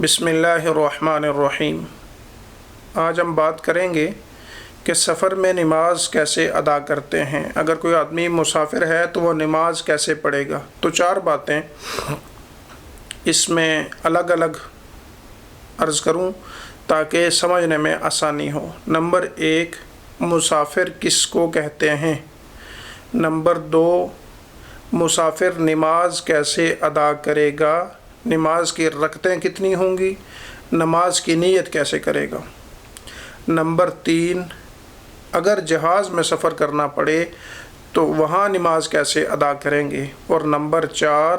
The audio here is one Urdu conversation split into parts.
بسم اللہ الرحمن الرحیم۔ آج ہم بات کریں گے کہ سفر میں نماز کیسے ادا کرتے ہیں۔ اگر کوئی آدمی مسافر ہے تو وہ نماز کیسے پڑھے گا۔ تو 4 باتیں اس میں الگ الگ عرض کروں تاکہ سمجھنے میں آسانی ہو۔ نمبر 1، مسافر کس کو کہتے ہیں۔ نمبر 2، مسافر نماز کیسے ادا کرے گا۔ نماز کی رکعتیں کتنی ہوں گی۔ نماز کی نیت کیسے کرے گا۔ نمبر 3، اگر جہاز میں سفر کرنا پڑے تو وہاں نماز کیسے ادا کریں گے۔ اور نمبر 4،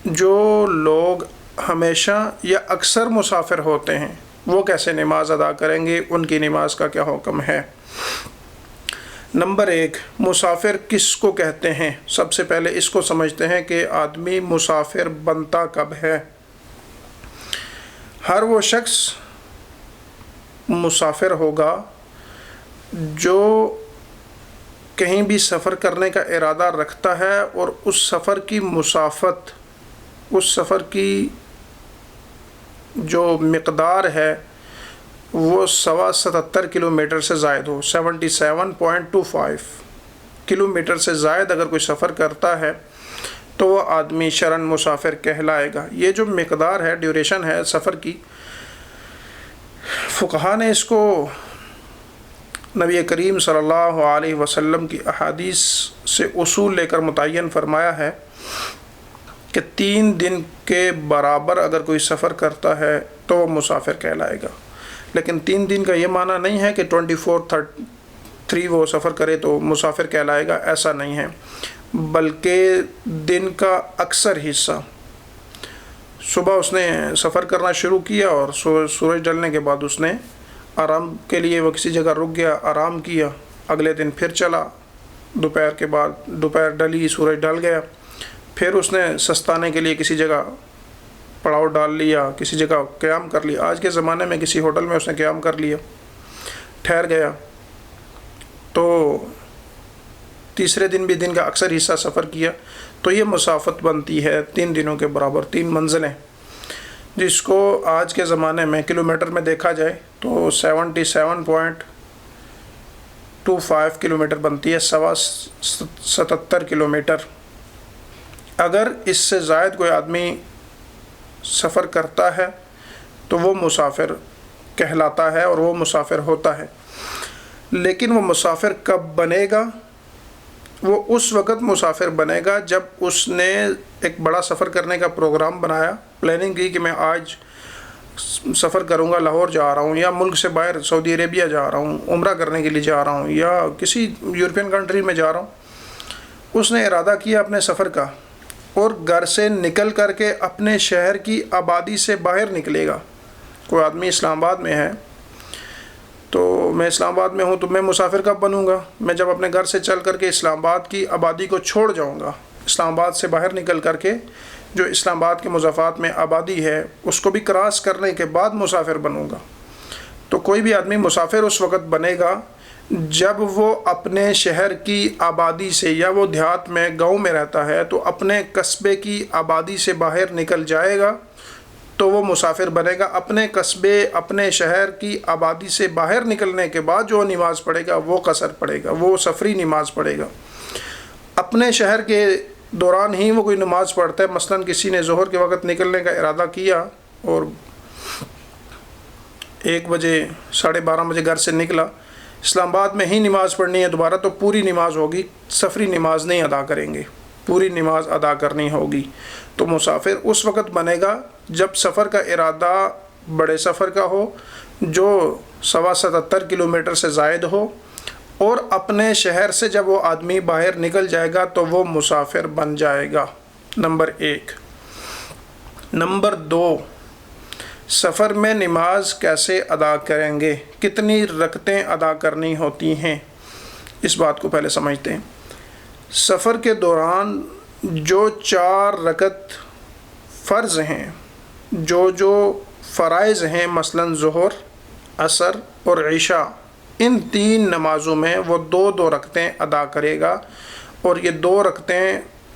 جو لوگ ہمیشہ یا اکثر مسافر ہوتے ہیں وہ کیسے نماز ادا کریں گے، ان کی نماز کا کیا حکم ہے۔ نمبر 1، مسافر کس کو کہتے ہیں۔ سب سے پہلے اس کو سمجھتے ہیں کہ آدمی مسافر بنتا کب ہے۔ ہر وہ شخص مسافر ہوگا جو کہیں بھی سفر کرنے کا ارادہ رکھتا ہے اور اس سفر کی مسافت، اس سفر کی جو مقدار ہے وہ 77 کلومیٹر سے زائد ہو۔ 77.25 کلومیٹر سے زائد اگر کوئی سفر کرتا ہے تو وہ آدمی شرعاً مسافر کہلائے گا۔ یہ جو مقدار ہے، ڈیوریشن ہے سفر کی، فقہا نے اس کو نبی کریم صلی اللہ علیہ وسلم کی احادیث سے اصول لے کر متعین فرمایا ہے کہ 3 دن کے برابر اگر کوئی سفر کرتا ہے تو وہ مسافر کہلائے گا۔ لیکن 3 دن کا یہ معنی نہیں ہے کہ 24/3 وہ سفر کرے تو مسافر کہلائے گا، ایسا نہیں ہے، بلکہ دن کا اکثر حصہ، صبح اس نے سفر کرنا شروع کیا اور سورج ڈلنے کے بعد اس نے آرام کے لیے وہ کسی جگہ رک گیا، آرام کیا، اگلے دن پھر چلا، دوپہر کے بعد دوپہر ڈلی، سورج ڈل گیا، پھر اس نے سستانے کے لیے کسی جگہ پڑاؤ ڈال لیا، کسی جگہ قیام کر لیا۔ آج کے زمانے میں کسی ہوٹل میں اس نے قیام کر لیا، ٹھہر گیا، تو تیسرے دن بھی دن کا اکثر حصہ سفر کیا، تو یہ مسافت بنتی ہے 3 دنوں کے برابر، 3 منزلیں، جس کو آج کے زمانے میں کلومیٹر میں دیکھا جائے تو 77.25 کلومیٹر بنتی ہے، 77 کلومیٹر۔ اگر اس سے زائد کوئی آدمی سفر کرتا ہے تو وہ مسافر کہلاتا ہے اور وہ مسافر ہوتا ہے۔ لیکن وہ مسافر کب بنے گا؟ وہ اس وقت مسافر بنے گا جب اس نے ایک بڑا سفر کرنے کا پروگرام بنایا، پلاننگ کی کہ میں آج سفر کروں گا، لاہور جا رہا ہوں، یا ملک سے باہر سعودی عربیہ جا رہا ہوں، عمرہ کرنے کے لیے جا رہا ہوں، یا کسی یورپین کنٹری میں جا رہا ہوں۔ اس نے ارادہ کیا اپنے سفر کا اور گھر سے نکل کر کے اپنے شہر کی آبادی سے باہر نکلے گا۔ کوئی آدمی اسلام آباد میں ہے تو میں اسلام آباد میں ہوں تو میں مسافر کب بنوں گا؟ میں جب اپنے گھر سے چل کر کے اسلام آباد کی آبادی کو چھوڑ جاؤں گا، اسلام آباد سے باہر نکل کر کے جو اسلام آباد کے مضافات میں آبادی ہے اس کو بھی کراس کرنے کے بعد مسافر بنوں گا۔ تو کوئی بھی آدمی مسافر اس وقت بنے گا جب وہ اپنے شہر کی آبادی سے، یا وہ دیہات میں گاؤں میں رہتا ہے تو اپنے قصبے کی آبادی سے باہر نکل جائے گا تو وہ مسافر بنے گا۔ اپنے قصبے، اپنے شہر کی آبادی سے باہر نکلنے کے بعد جو نماز پڑھے گا وہ قصر پڑھے گا، وہ سفری نماز پڑھے گا۔ اپنے شہر کے دوران ہی وہ کوئی نماز پڑھتا ہے، مثلاً کسی نے ظہر کے وقت نکلنے کا ارادہ کیا اور 1 بجے 12:30 بجے گھر سے نکلا، اسلام آباد میں ہی نماز پڑھنی ہے دوبارہ، تو پوری نماز ہوگی، سفری نماز نہیں ادا کریں گے، پوری نماز ادا کرنی ہوگی۔ تو مسافر اس وقت بنے گا جب سفر کا ارادہ بڑے سفر کا ہو جو 77 کلومیٹر سے زائد ہو، اور اپنے شہر سے جب وہ آدمی باہر نکل جائے گا تو وہ مسافر بن جائے گا۔ نمبر 1۔ نمبر 2، سفر میں نماز کیسے ادا کریں گے، کتنی رکعتیں ادا کرنی ہوتی ہیں، اس بات کو پہلے سمجھتے ہیں۔ سفر کے دوران جو 4 رکعت فرض ہیں، جو فرائض ہیں، مثلاً ظہر، عصر اور عشاء، ان 3 نمازوں میں وہ 2 رکعتیں ادا کرے گا، اور یہ 2 رکعتیں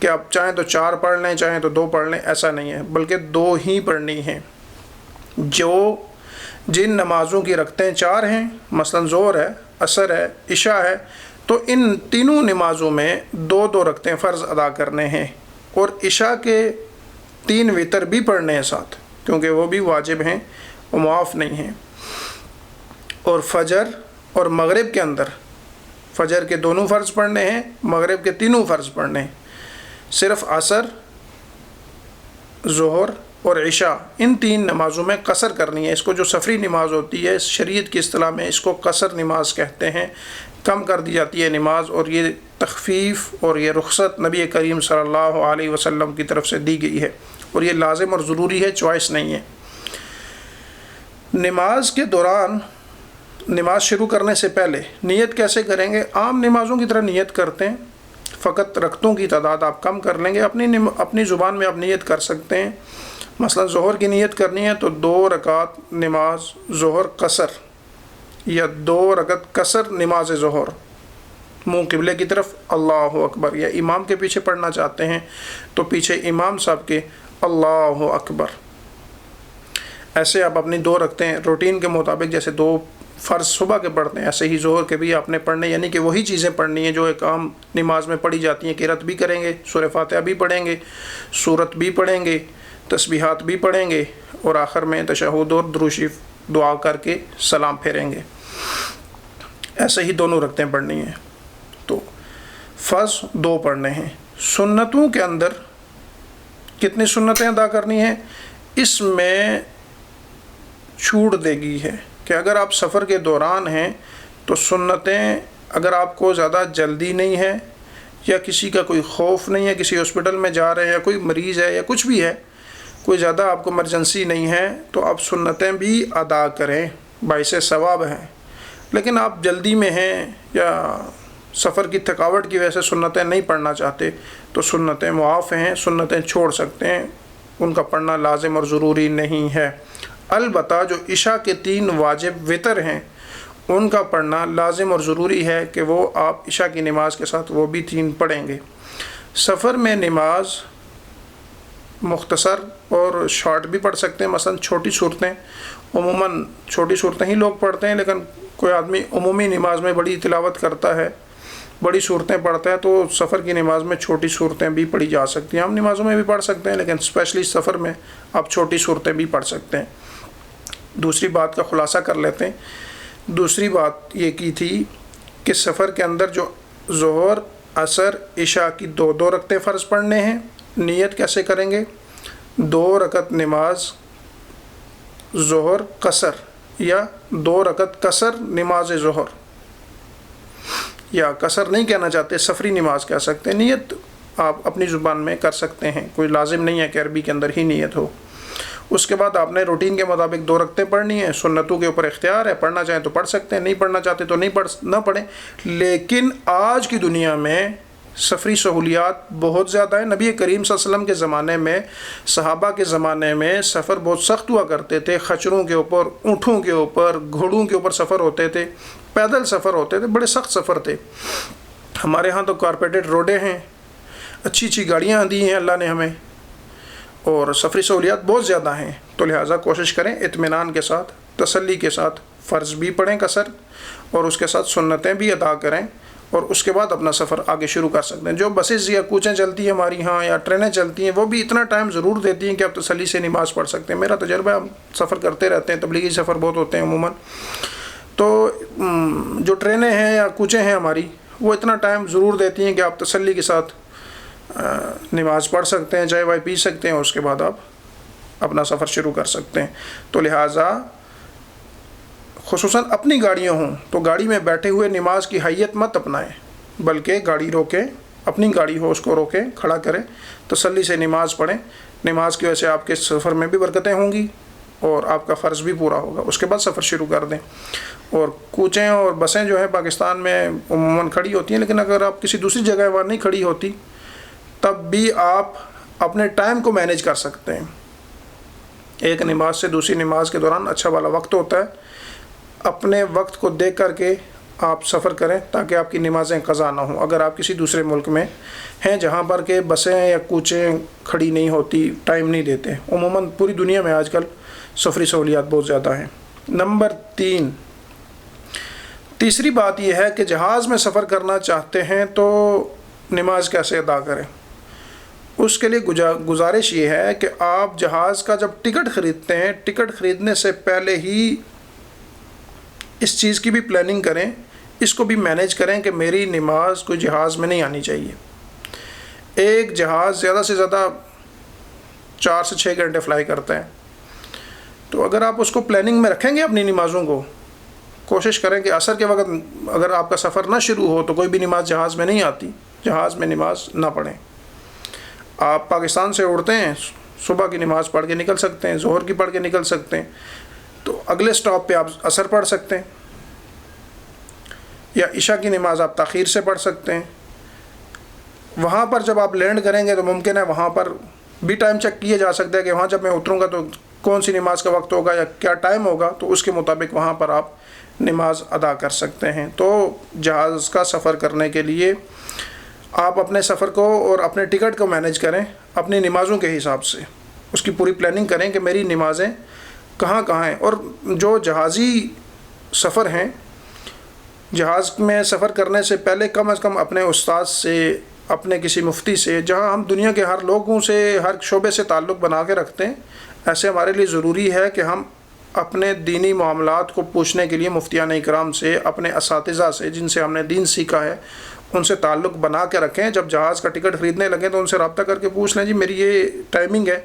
کہ آپ چاہیں تو 4 پڑھ لیں چاہیں تو 2 پڑھ لیں، ایسا نہیں ہے، بلکہ 2 ہی پڑھنی ہیں۔ جن نمازوں کی رکعتیں 4 ہیں، مثلا ظہر ہے، عصر ہے، عشاء ہے، تو ان تینوں نمازوں میں 2 رکعتیں فرض ادا کرنے ہیں، اور عشاء کے 3 وتر بھی پڑھنے ہیں ساتھ، کیونکہ وہ بھی واجب ہیں، وہ معاف نہیں ہیں۔ اور فجر اور مغرب کے اندر فجر کے 2 فرض پڑھنے ہیں، مغرب کے 3 فرض پڑھنے ہیں، صرف عصر، ظہر اور عشاء ان 3 نمازوں میں قصر کرنی ہے۔ اس کو جو سفری نماز ہوتی ہے شریعت کی اصطلاح میں اس کو قصر نماز کہتے ہیں، کم کر دی جاتی ہے نماز، اور یہ تخفیف اور یہ رخصت نبی کریم صلی اللہ علیہ وسلم کی طرف سے دی گئی ہے، اور یہ لازم اور ضروری ہے، چوائس نہیں ہے۔ نماز کے دوران، نماز شروع کرنے سے پہلے نیت کیسے کریں گے؟ عام نمازوں کی طرح نیت کرتے ہیں، فقط رکعتوں کی تعداد آپ کم کر لیں گے، اپنی زبان میں آپ نیت کر سکتے ہیں۔ مثلا ظہر کی نیت کرنی ہے تو 2 رکعت نماز ظہر قصر، یا 2 رکعت قصر نماز ظہر، منہ قبلے کی طرف، اللہ اکبر، یا امام کے پیچھے پڑھنا چاہتے ہیں تو پیچھے امام صاحب کے اللہ اکبر۔ ایسے آپ اپنی 2 رکعتیں روٹین کے مطابق، جیسے 2 فرض صبح کے پڑھتے ہیں ایسے ہی ظہر کے بھی آپ نے پڑھنے، یعنی کہ وہی چیزیں پڑھنی ہیں جو ایک عام نماز میں پڑھی جاتی ہیں۔ قرات بھی کریں گے، سورہ فاتحہ بھی پڑھیں گے، سورت بھی پڑھیں گے، تسبیحات بھی پڑھیں گے، اور آخر میں تشہد اور درود شریف دعا کر کے سلام پھیریں گے۔ ایسے ہی 2 رکعتیں پڑھنی ہیں۔ تو فرض 2 پڑھنے ہیں۔ سنتوں کے اندر کتنی سنتیں ادا کرنی ہیں؟ اس میں چھوٹ دے گی ہے کہ اگر آپ سفر کے دوران ہیں تو سنتیں، اگر آپ کو زیادہ جلدی نہیں ہے یا کسی کا کوئی خوف نہیں ہے، کسی ہاسپٹل میں جا رہے ہیں یا کوئی مریض ہے یا کچھ بھی ہے، کوئی زیادہ آپ کو ایمرجنسی نہیں ہے، تو آپ سنتیں بھی ادا کریں، باعث ثواب ہیں۔ لیکن آپ جلدی میں ہیں یا سفر کی تھکاوٹ کی وجہ سے سنتیں نہیں پڑھنا چاہتے تو سنتیں معاف ہیں، سنتیں چھوڑ سکتے ہیں، ان کا پڑھنا لازم اور ضروری نہیں ہے۔ البتہ جو عشاء کے 3 واجب وتر ہیں ان کا پڑھنا لازم اور ضروری ہے کہ وہ آپ عشاء کی نماز کے ساتھ وہ بھی 3 پڑھیں گے۔ سفر میں نماز مختصر اور شارٹ بھی پڑھ سکتے ہیں، مثلا چھوٹی صورتیں، عموماً چھوٹی صورتیں ہی لوگ پڑھتے ہیں، لیکن کوئی آدمی عمومی نماز میں بڑی تلاوت کرتا ہے، بڑی صورتیں پڑھتا ہے، تو سفر کی نماز میں چھوٹی صورتیں بھی پڑھی جا سکتی ہیں۔ عام نمازوں میں بھی پڑھ سکتے ہیں، لیکن اسپیشلی سفر میں آپ چھوٹی صورتیں بھی پڑھ سکتے ہیں۔ دوسری بات کا خلاصہ کر لیتے ہیں۔ دوسری بات یہ کی تھی کہ سفر کے اندر جو ظہر، عصر، عشاء کی 2 رکعتیں فرض پڑھنے ہیں۔ نیت کیسے کریں گے؟ 2 رکعت نماز ظہر قصر، یا 2 رکعت قصر نماز ظہر، یا قصر نہیں کہنا چاہتے سفری نماز کہہ سکتے ہیں۔ نیت آپ اپنی زبان میں کر سکتے ہیں، کوئی لازم نہیں ہے کہ عربی کے اندر ہی نیت ہو۔ اس کے بعد آپ نے روٹین کے مطابق 2 رکعتیں پڑھنی ہیں۔ سنتوں کے اوپر اختیار ہے، پڑھنا چاہیں تو پڑھ سکتے ہیں، نہیں پڑھنا چاہتے تو نہ پڑھیں۔ لیکن آج کی دنیا میں سفری سہولیات بہت زیادہ ہیں۔ نبی کریم صلی اللہ علیہ وسلم کے زمانے میں، صحابہ کے زمانے میں سفر بہت سخت ہوا کرتے تھے، خچروں کے اوپر، اونٹوں کے اوپر، گھوڑوں کے اوپر سفر ہوتے تھے، پیدل سفر ہوتے تھے، بڑے سخت سفر تھے۔ ہمارے ہاں تو کارپیٹڈ روڈیں ہیں، اچھی اچھی گاڑیاں دی ہیں اللہ نے ہمیں، اور سفری سہولیات بہت زیادہ ہیں، تو لہٰذا کوشش کریں اطمینان کے ساتھ، تسلی کے ساتھ فرض بھی پڑھیں قصر، اور اس کے ساتھ سنتیں بھی ادا کریں، اور اس کے بعد اپنا سفر آگے شروع کر سکتے ہیں۔ جو بسز یا کوچیں چلتی ہیں ہماری ہاں، یا ٹرینیں چلتی ہیں، وہ بھی اتنا ٹائم ضرور دیتی ہیں کہ آپ تسلی سے نماز پڑھ سکتے ہیں۔ میرا تجربہ ہے، ہم سفر کرتے رہتے ہیں، تبلیغی سفر بہت ہوتے ہیں عموماً، تو جو ٹرینیں ہیں یا کوچیں ہیں ہماری، وہ اتنا ٹائم ضرور دیتی ہیں کہ آپ تسلی کے ساتھ نماز پڑھ سکتے ہیں، چائے وائے پی سکتے ہیں، اس کے بعد آپ اپنا سفر شروع کر سکتے ہیں۔ تو لہٰذا خصوصاً اپنی گاڑیاں ہوں تو گاڑی میں بیٹھے ہوئے نماز کی حیت مت اپنائیں، بلکہ گاڑی روکیں، اپنی گاڑی ہو اس کو روکیں، کھڑا کریں، تسلی سے نماز پڑھیں۔ نماز کی وجہ سے آپ کے سفر میں بھی برکتیں ہوں گی اور آپ کا فرض بھی پورا ہوگا، اس کے بعد سفر شروع کر دیں۔ اور کوچیں اور بسیں جو ہیں پاکستان میں عموماً کھڑی ہوتی ہیں، لیکن اگر آپ کسی دوسری جگہ وہاں نہیں کھڑی ہوتی تب بھی آپ اپنے ٹائم کو مینیج کر سکتے ہیں۔ ایک نماز سے دوسری نماز کے دوران اچھا والا وقت ہوتا ہے، اپنے وقت کو دیکھ کر کے آپ سفر کریں تاکہ آپ کی نمازیں قضا نہ ہوں۔ اگر آپ کسی دوسرے ملک میں ہیں جہاں پر کہ بسیں یا کوچیں کھڑی نہیں ہوتی، ٹائم نہیں دیتے، عموماً پوری دنیا میں آج کل سفری سہولیات بہت زیادہ ہیں۔ نمبر 3، تیسری بات یہ ہے کہ جہاز میں سفر کرنا چاہتے ہیں تو نماز کیسے ادا کریں۔ اس کے لیے گزارش یہ ہے کہ آپ جہاز کا جب ٹکٹ خریدتے ہیں، ٹکٹ خریدنے سے پہلے ہی اس چیز کی بھی پلاننگ کریں، اس کو بھی مینیج کریں کہ میری نماز کوئی جہاز میں نہیں آنی چاہیے۔ ایک جہاز زیادہ سے زیادہ 4 سے 6 گھنٹے فلائی کرتے ہیں، تو اگر آپ اس کو پلاننگ میں رکھیں گے اپنی نمازوں کو، کوشش کریں کہ عصر کے وقت اگر آپ کا سفر نہ شروع ہو تو کوئی بھی نماز جہاز میں نہیں آتی، جہاز میں نماز نہ پڑھیں۔ آپ پاکستان سے اڑتے ہیں، صبح کی نماز پڑھ کے نکل سکتے ہیں، ظہر کی پڑھ کے نکل سکتے ہیں، تو اگلے سٹاپ پہ آپ عصر پڑھ سکتے ہیں، یا عشاء کی نماز آپ تاخیر سے پڑھ سکتے ہیں۔ وہاں پر جب آپ لینڈ کریں گے تو ممکن ہے وہاں پر بھی ٹائم چیک کیا جا سکتا ہے کہ وہاں جب میں اتروں گا تو کون سی نماز کا وقت ہوگا یا کیا ٹائم ہوگا، تو اس کے مطابق وہاں پر آپ نماز ادا کر سکتے ہیں۔ تو جہاز کا سفر کرنے کے لیے آپ اپنے سفر کو اور اپنے ٹکٹ کو مینیج کریں اپنی نمازوں کے حساب سے، اس کی پوری پلاننگ کریں کہ میری نمازیں کہاں کہاں ہیں۔ اور جو جہازی سفر ہیں، جہاز میں سفر کرنے سے پہلے کم از کم اپنے استاد سے، اپنے کسی مفتی سے، جہاں ہم دنیا کے ہر لوگوں سے، ہر شعبے سے تعلق بنا کے رکھتے ہیں، ایسے ہمارے لیے ضروری ہے کہ ہم اپنے دینی معاملات کو پوچھنے کے لیے مفتیان اکرام سے، اپنے اساتذہ سے جن سے ہم نے دین سیکھا ہے، ان سے تعلق بنا کے رکھیں۔ جب جہاز کا ٹکٹ خریدنے لگیں تو ان سے رابطہ کر کے پوچھ لیں، جی میری یہ ٹائمنگ ہے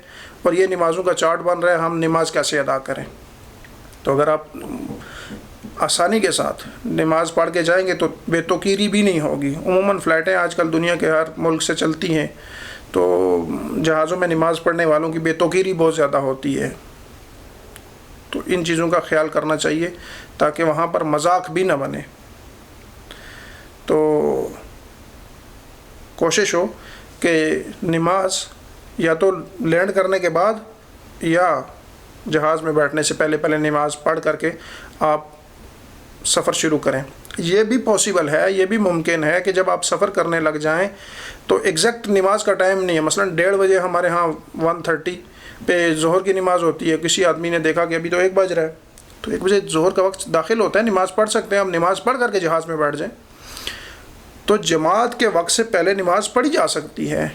اور یہ نمازوں کا چارٹ بن رہا ہے، ہم نماز کیسے ادا کریں۔ تو اگر آپ آسانی کے ساتھ نماز پڑھ کے جائیں گے تو بے توقیری بھی نہیں ہوگی۔ عموماً فلائٹیں آج کل دنیا کے ہر ملک سے چلتی ہیں، تو جہازوں میں نماز پڑھنے والوں کی بے توقیری بہت زیادہ ہوتی ہے، تو ان چیزوں کا خیال کرنا چاہیے تاکہ وہاں پر مذاق بھی نہ بنے۔ تو کوشش ہو کہ نماز یا تو لینڈ کرنے کے بعد یا جہاز میں بیٹھنے سے پہلے نماز پڑھ کر کے آپ سفر شروع کریں۔ یہ بھی پاسبل ہے، یہ بھی ممکن ہے کہ جب آپ سفر کرنے لگ جائیں تو ایگزیکٹ نماز کا ٹائم نہیں ہے، مثلا 1:30 بجے ہمارے ہاں 1:30 پہ ظہر کی نماز ہوتی ہے، کسی آدمی نے دیکھا کہ ابھی تو 1 بج رہا ہے، تو 1 بجے ظہر کا وقت داخل ہوتا ہے، نماز پڑھ سکتے ہیں، آپ نماز پڑھ کر کے جہاز میں بیٹھ جائیں، تو جماعت کے وقت سے پہلے نماز پڑھی جا سکتی ہے۔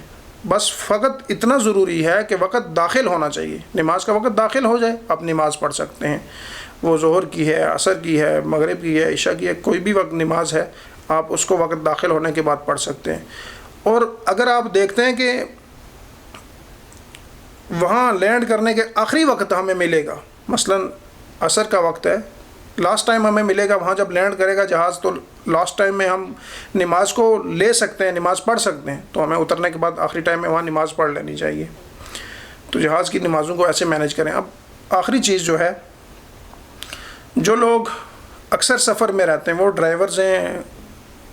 بس فقط اتنا ضروری ہے کہ وقت داخل ہونا چاہیے، نماز کا وقت داخل ہو جائے، آپ نماز پڑھ سکتے ہیں، وہ ظہر کی ہے، عصر کی ہے، مغرب کی ہے، عشاء کی ہے، کوئی بھی وقت نماز ہے، آپ اس کو وقت داخل ہونے کے بعد پڑھ سکتے ہیں۔ اور اگر آپ دیکھتے ہیں کہ وہاں لینڈ کرنے کے آخری وقت ہمیں ملے گا، مثلا عصر کا وقت ہے، لاسٹ ٹائم ہمیں ملے گا، وہاں جب لینڈ کرے گا جہاز تو لاسٹ ٹائم میں ہم نماز کو لے سکتے ہیں، نماز پڑھ سکتے ہیں، تو ہمیں اترنے کے بعد آخری ٹائم میں وہاں نماز پڑھ لینی چاہیے۔ تو جہاز کی نمازوں کو ایسے مینیج کریں۔ اب آخری چیز جو ہے، جو لوگ اکثر سفر میں رہتے ہیں، وہ ڈرائیورز ہیں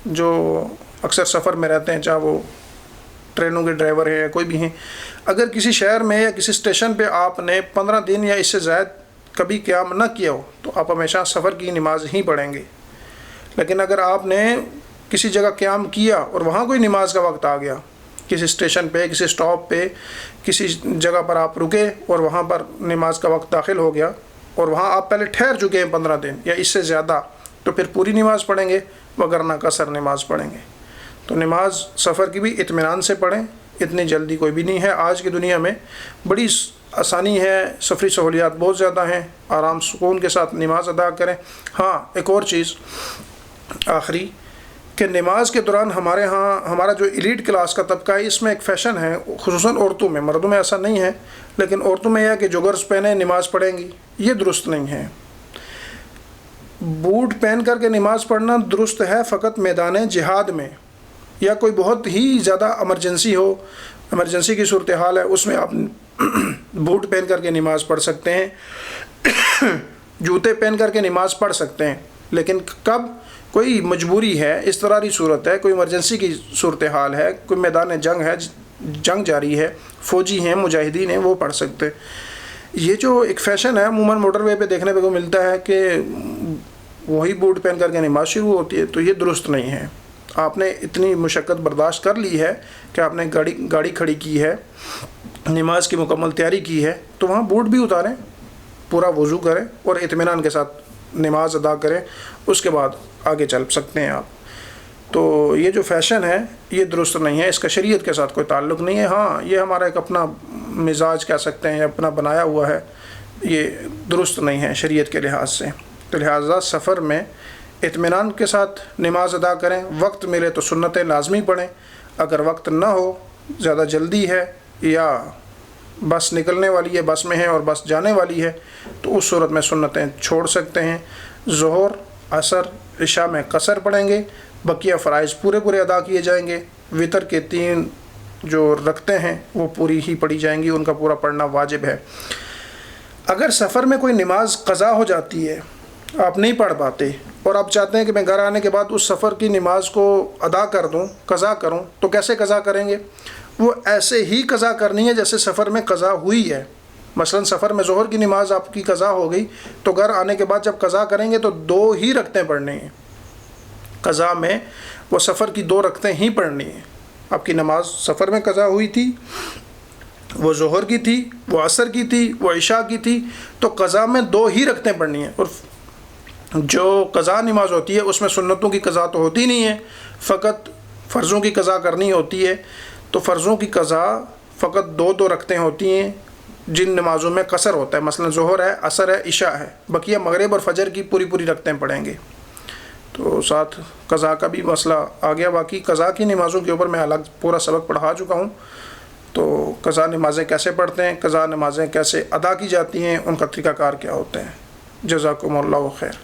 جو اکثر سفر میں رہتے ہیں، چاہے وہ ٹرینوں کے ڈرائیور ہیں یا کوئی بھی ہیں، اگر کسی شہر میں یا کسی اسٹیشن پہ آپ نے 15 دن یا اس سے زائد کبھی قیام نہ کیا ہو تو آپ ہمیشہ سفر کی نماز ہی پڑھیں گے۔ لیکن اگر آپ نے کسی جگہ قیام کیا اور وہاں کوئی نماز کا وقت آ گیا، کسی اسٹیشن پہ، کسی اسٹاپ پہ، کسی جگہ پر آپ رکے اور وہاں پر نماز کا وقت داخل ہو گیا اور وہاں آپ پہلے ٹھہر چکے ہیں 15 دن یا اس سے زیادہ، تو پھر پوری نماز پڑھیں گے، وگرنہ قصر نماز پڑھیں گے۔ تو نماز سفر کی بھی اطمینان سے پڑھیں، اتنی جلدی کوئی بھی نہیں ہے۔ آج کی دنیا میں بڑی آسانی ہے، سفری سہولیات بہت زیادہ ہیں، آرام سکون کے ساتھ نماز ادا کریں۔ ہاں ایک اور چیز آخری، کہ نماز کے دوران ہمارے ہاں ہمارا جو ایلیٹ کلاس کا طبقہ ہے، اس میں ایک فیشن ہے، خصوصاً عورتوں میں، مردوں میں ایسا نہیں ہے، لیکن عورتوں میں یہ ہے کہ جوگرز پہنے نماز پڑھیں گی، یہ درست نہیں ہے۔ بوٹ پہن کر کے نماز پڑھنا درست ہے فقط میدان جہاد میں، یا کوئی بہت ہی زیادہ ایمرجنسی ہو، ایمرجنسی کی صورتحال ہے، اس میں آپ بوٹ پہن کر کے نماز پڑھ سکتے ہیں، جوتے پہن کر کے نماز پڑھ سکتے ہیں، لیکن کب کوئی مجبوری ہے، اضطراری صورت ہے، کوئی ایمرجنسی کی صورتحال ہے، کوئی میدان جنگ ہے، جنگ جاری ہے، فوجی ہیں، مجاہدین ہیں، وہ پڑھ سکتے۔ یہ جو ایک فیشن ہے عموماً موٹر وے پہ دیکھنے کو ملتا ہے کہ وہی بوٹ پہن کر کے نماز شروع ہوتی ہے، تو یہ درست نہیں ہے۔ آپ نے اتنی مشقت برداشت کر لی ہے کہ آپ نے گاڑی کھڑی کی ہے، نماز کی مکمل تیاری کی ہے، تو وہاں بوٹ بھی اتاریں، پورا وضو کریں اور اطمینان کے ساتھ نماز ادا کریں، اس کے بعد آگے چل سکتے ہیں آپ۔ تو یہ جو فیشن ہے یہ درست نہیں ہے، اس کا شریعت کے ساتھ کوئی تعلق نہیں ہے۔ ہاں یہ ہمارا ایک اپنا مزاج کہہ سکتے ہیں، اپنا بنایا ہوا ہے، یہ درست نہیں ہے شریعت کے لحاظ سے۔ تو لہٰذا سفر میں اطمینان کے ساتھ نماز ادا کریں، وقت ملے تو سنتیں لازمی پڑھیں، اگر وقت نہ ہو، زیادہ جلدی ہے یا بس نکلنے والی ہے، بس میں ہے اور بس جانے والی ہے، تو اس صورت میں سنتیں چھوڑ سکتے ہیں۔ ظہر، عصر، عشاء میں قصر پڑھیں گے، بقیہ فرائض پورے ادا کیے جائیں گے۔ وطر کے 3 جو رکھتے ہیں وہ پوری ہی پڑھی جائیں گی، ان کا پورا پڑھنا واجب ہے۔ اگر سفر میں کوئی نماز قضا ہو جاتی ہے، آپ نہیں پڑھ پاتے اور آپ چاہتے ہیں کہ میں گھر آنے کے بعد اس سفر کی نماز کو ادا کر دوں، قضا کروں، تو کیسے قضا کریں گے؟ وہ ایسے ہی قضا کرنی ہے جیسے سفر میں قضا ہوئی ہے۔ مثلا سفر میں ظہر کی نماز آپ کی قضا ہو گئی، تو گھر آنے کے بعد جب قضا کریں گے تو 2 ہی رکعتیں پڑھنی ہیں۔ قضا میں وہ سفر کی 2 رکعتیں ہی پڑھنی ہیں۔ آپ کی نماز سفر میں قضا ہوئی تھی، وہ ظہر کی تھی، وہ عصر کی تھی، وہ عشاء کی تھی، تو قضا میں 2 ہی رکعتیں پڑھنی ہیں۔ اور جو قضا نماز ہوتی ہے اس میں سنتوں کی قضا تو ہوتی نہیں ہے، فقط فرضوں کی قضا کرنی ہوتی ہے۔ تو فرضوں کی قضا فقط 2 رکعتیں ہوتی ہیں جن نمازوں میں قصر ہوتا ہے، مثلا ظہر ہے، عصر ہے، عشاء ہے، بقیہ مغرب اور فجر کی پوری رکعتیں پڑھیں گے۔ تو ساتھ قضا کا بھی مسئلہ آ گیا۔ باقی قضا کی نمازوں کے اوپر میں الگ پورا سبق پڑھا چکا ہوں، تو قضا نمازیں کیسے پڑھتے ہیں، قضا نمازیں کیسے ادا کی جاتی ہیں، ان کا طریقہ کار کیا ہوتے ہیں۔ جزاکم اللہ خیر۔